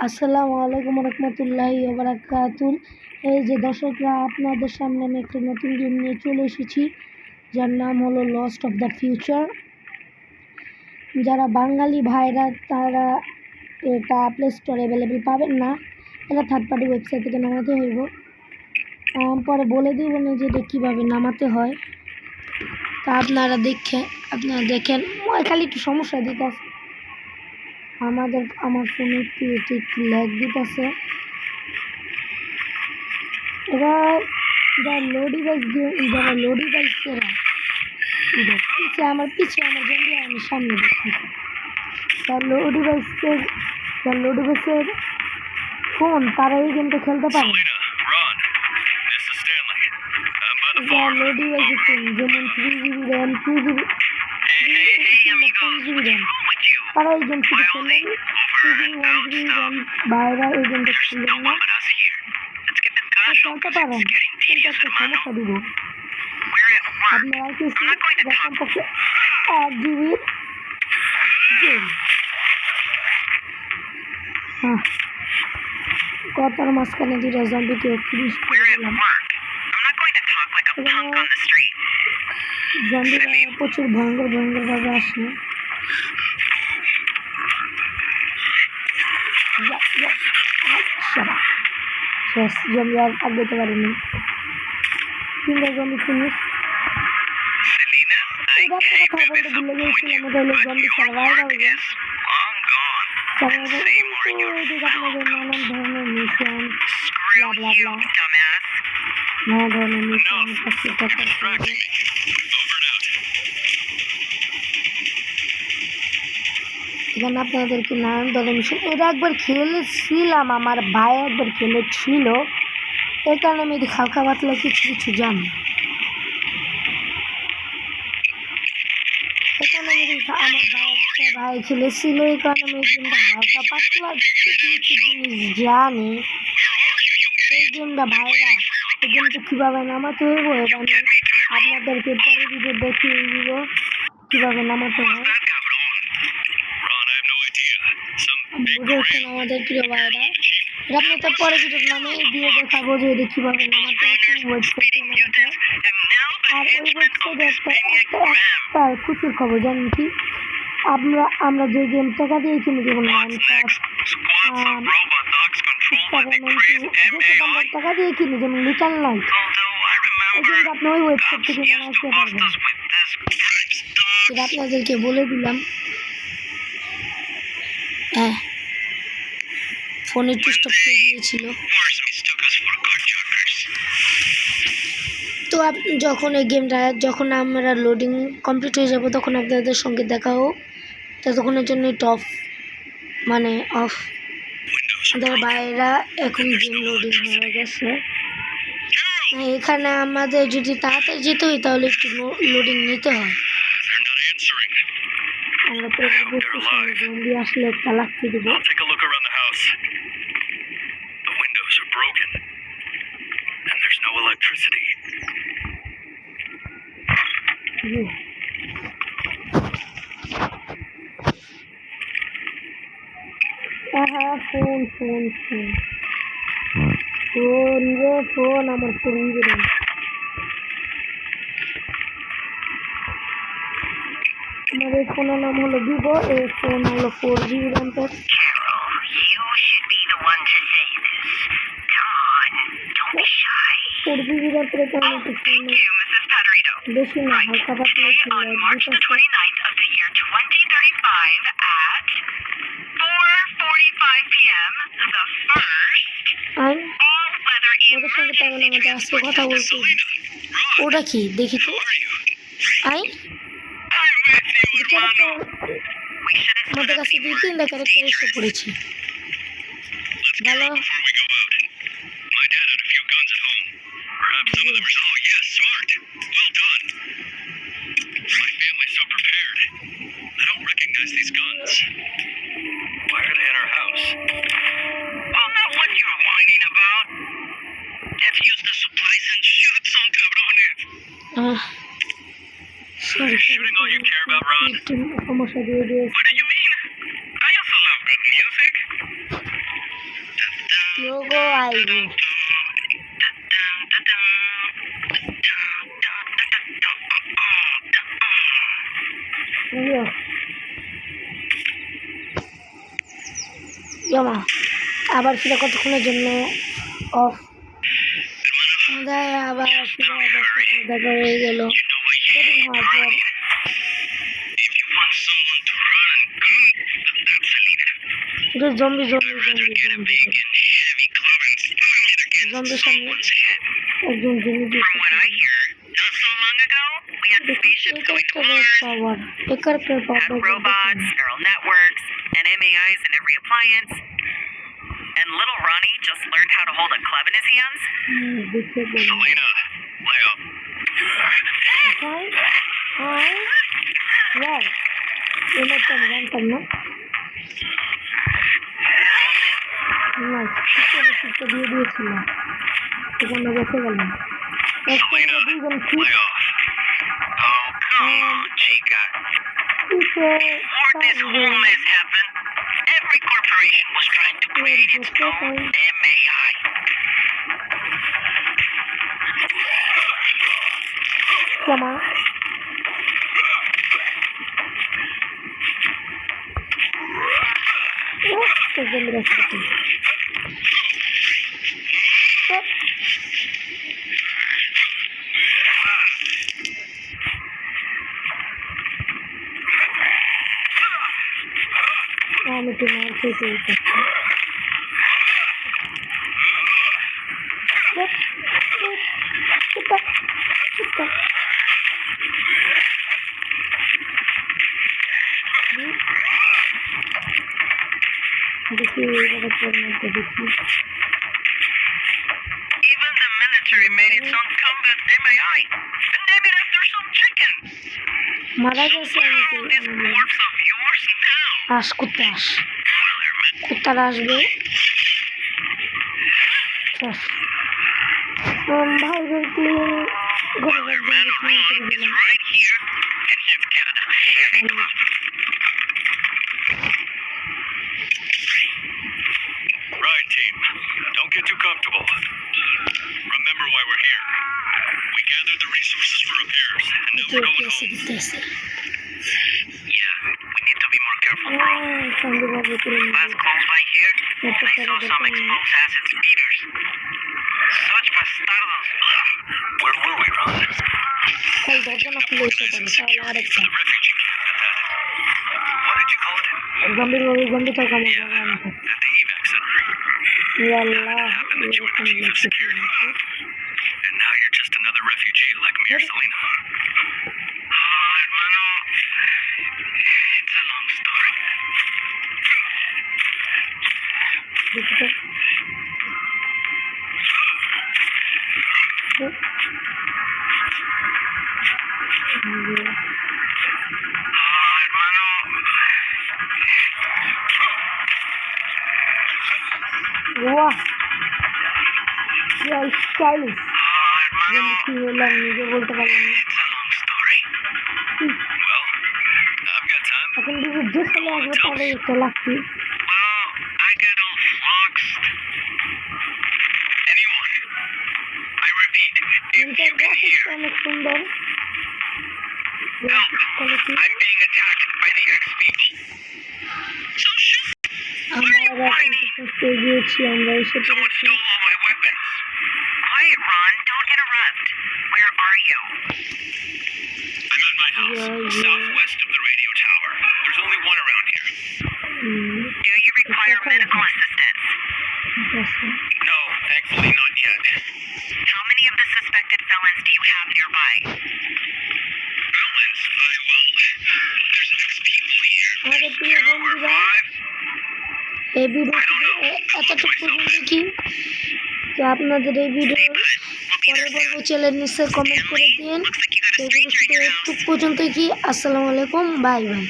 আসসালামু আলাইকুম রহমতুল্লাহি ওয়া বারাকাতুহু। এই যে দর্শকরা, আপনাদের সামনে আমি একটা নতুন গেম নিয়ে চলে এসেছি, যার নাম হলো লস্ট অফ দ্য ফিউচার। যারা বাঙালি ভাইরা তারা এটা প্লে স্টোরে অ্যাভেলেবেল পাবেন না, এটা থার্ড পার্টি ওয়েবসাইট থেকে নামাতে হইব। পরে বলে দিব না যে এটা কীভাবে নামাতে হয়। তা আপনারা দেখেন খালি একটু সমস্যা দিতে আছে আমার ফোনে একটু ল্যাগ দিতেছে। এবার যারা লো ডিভাইস আমার পিছিয়ে আমার জন্য আমি সামনে দেখতেছি। যারা লো ডিভাইসের ফোন তারা এই গেমটা খেলতে পারে। যারা লো ডিভাইসের ফোন যেমন 3GB র্যাম 2GB র্যাম তারা এই গেম শুধু খেলবেন। 2GB 1GB র্যাম বাইরে এই গেমটা খেলবেন না, খেলতে পারেন, কিন্তু একটা সমস্যা দিব। আপনারা কিছু কমপক্ষে 8GB গেম কথার মাঝখানে দুটো জম্বিকে ফিনিশ করে দিলাম। জম্বিরা প্রচুর ভয়ঙ্করভাবে আসে। শেষ জম্বি আর দিতে পারিনি, তিনটা জম্বি ফিনিশ। কথা বলতে ভুলে গিয়েছিলাম, এটা হলো জম্বি সার্ভাইভাল গেম। আপনাদের নানান ধরনের মিশন নানা ধরনের মিশন এখানে আপনাদেরকে নানান ধরনের মিশন এটা একবার খেলেছিলাম, আমার ভাই একবার খেলেছিল, এই কারণে আমি হালকা পাতলা কিছু জানি। এখানে আমার ভাই খেলেছিল, এই কারণে আমি কিন্তু হালকা পাতলা কিছু জিনিস জানি। এই গেমটা ভাইরা এই গেমটা কীভাবে নামাতে হইব এটা আমি আপনাদেরকে পরে ভিডিও দেখিয়ে দিব কীভাবে নামাতে হয়। বুঝেছেন আমাদের প্রিয় ভাইরা, এটা আপনি তো পরে ভিডিও নামে দিয়ে দেখাবো যে এটা কীভাবে নামাতে হয়, ওয়েবসাইটে নামাতে হয়। আর ওই ওয়েবসাইটে একটা খুশির খবর জানেন কি, আমরা যে গেম টাকা দিয়ে কিনি, যেমন টাকা দিয়ে কিনি, যেমন লিটল লাইট, এই গেমটা আপনি ওই ওয়েবসাইট থেকে নামাতে পারবেন। এটা আপনাদেরকে বলে দিলাম। হ্যাঁ, ফোনে একটু স্টপ হয়ে গিয়েছিল। তো যখন এই গেমটা যখন আমরা লোডিং কমপ্লিট হয়ে যাব তখন আপনাদের সঙ্গে দেখা হোক। ততক্ষণের জন্য অফ আমাদের বাইরা এখন গেম লোডিং হয়ে গেছে। এখানে আমাদের যদি তাড়াতাড়ি যেতে হয় তাহলে একটু লোডিং নিতে হয়। আমরা জলদি আসলে একটা লাগতে দেবো। হ্যাঁ, ফোন আমার ফোন দিবেন। আমার এই ফোনের নাম হলো ভিভো, এই ফোন হলো 4GB র্যামের। 4GB র্যামের তেমন একটু ফোন বেশি না, হালকা পাতলা ওদের সঙ্গে তেমন আমাদের আজকে কথা বলছি। ওটা কি দেখি তো, আমাদের কাছে 2-3টা ক্যারেক্টার এসে পড়েছে। ভালো সমস্যা দিয়ে দিয়েছে। গো আইব। জমা আবার ফিরে কতক্ষণের জন্য অফ আবার ফিরে দেখা হয়ে গেল হওয়ার পর এটা জম্বি জম্বি জম্বি জম্বি জম্বির সামনে একজন zombie robots, neural networks, and MAIs in every appliance. And little Ronnie just learned how to hold a club in his hands. Selena, Leo. Wow. জানতাম না দিয়ে দিয়েছিলাম সেখানে রেখে গেলাম Selena, দুইজন Leo. Oh, come on, Chica. Before this whole mess happened, every corporation was trying to create its own MAI. Come on. আমি তো মার খেতে দেখি দেখি Even the military made its own combat MAI. And named it after some chicken. মারা গেছে Where are all these corpse of yours now? আস কুত্তা আস কুত্তারা আসবে ভাইদেরকে Well, there ran around is right here, and you've got a heavy club. Right, team. Don't get too comfortable. Remember why we're here. We gathered the resources for repairs, and now we're going home. Yeah, we need to be more careful, bro. Last close by here, I saw some exposed acid speeders. Such bastardos. Where were we, Ron? খাই দরজা না খুলে এসে পারে তাহলে আরেকটা Refugee camp. What did you call it? গম্ভীর ভাবে গন্ধ থাকে আমার জায়গা আমি At the evac center. Allah Happened that you were the chief of security. And now you're just another refugee like me or Selena. Hermano. It's a long story. Hermano. ওয়াহ stylish Hermano. কি বললাম নিজে বলতে পারলাম না It's a long story. Well, I've got time. এখন যদি যে ছেলে আসবে তাহলে একটা লাগছি Well, I get all flummoxed. Anyone. I repeat, if you can hear. অনেক সুন্দর Help. I'm being attacked by the X people. So shoot. আমরা পেয়ে গিয়েছি আমরা এসে Someone পড়েছি stole all my weapons. Quiet, Ron. Don't interrupt. Where are you? I'm at my house, Yeah. southwest of the radio tower. There's only one around here. Do you require medical assistance? No, thankfully not yet. How many of the suspected felons do you have nearby? Felons? There's X people here. আমাদের প্রিয় বন্ধুরা Five? এই ভিডিওটি এতটুকু পর্যন্ত কি তো আপনাদের এই ভিডিও পরের পর্ব চ্যানেল নিচে কমেন্ট করে দিন এই ভিডিওটি এতটুকু পর্যন্ত কি আসসালামু আলাইকুম বাই বাই